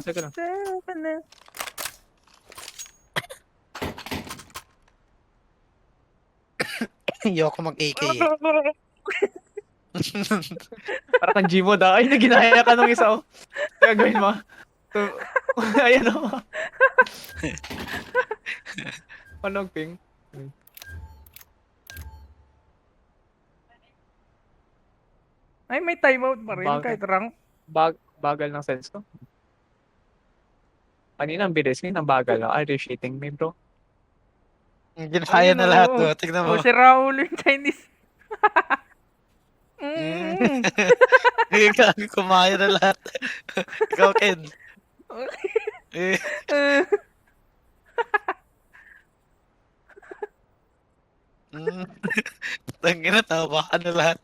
Teka lang. Ayoko mag-AK eh. Para kang Gmod ah. Ay, naginaya ka nung isa oh. Kaya gawin mo. So, ayan oh. Panog ping. Ay, may timeout pa rin Bagal. kahit rank. Bagal ng sense ko. Kanina ang bilis, ngayon ang bagal. Ay, reshooting me bro. Ginaya na lahat do. Tignan mo. Oh, si Raul yung Chinese. Kumaya na lahat. Ikaw, Ken. Eh, Tangina, tawa ka na lahat.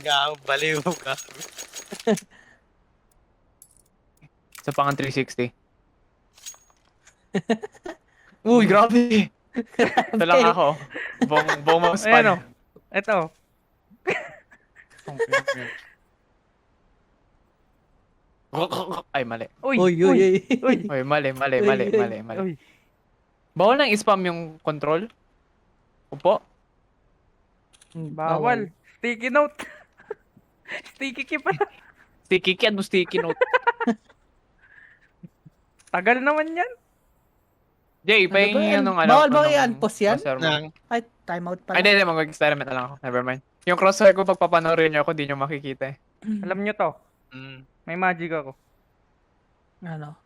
Gago, baliw ka. Sa pangan 360. Uy, grabe! Ito lang ako. Bong mouse pad. Ayan o. Ito. Ay, mali. Uy, Uy, uy, uy. uy. Uy, mali. Uy. Bawal nang i-spam yung control? Upo? Bawal. Sticky note. Sticky key pa. Sticky key, ano sticky note? Tagal naman yan. Jay, pahingi nung ano. Bawal ba i-unpause yan? Crosshair mo. Nang, Ay, timeout pala. Ay, hindi, mag-experiment na lang ako. Nevermind. Yung crosshair ko, pag papanoorin nyo ako, di nyo makikita eh. Alam nyo to. May magic ako. Ano?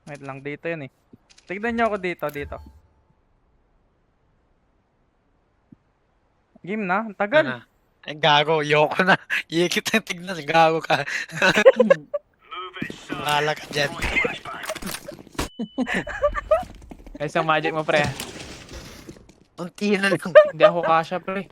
Wait lang, dito yun eh. Tignan nyo ako dito. Game na, ang tagal. ano? Ay, gago, ayoko na. Iikit na tignan, gago ka. Mahala ka dyan. Ay, isang magic mo, pre. Unti na lang. Hindi ako kasha, pre.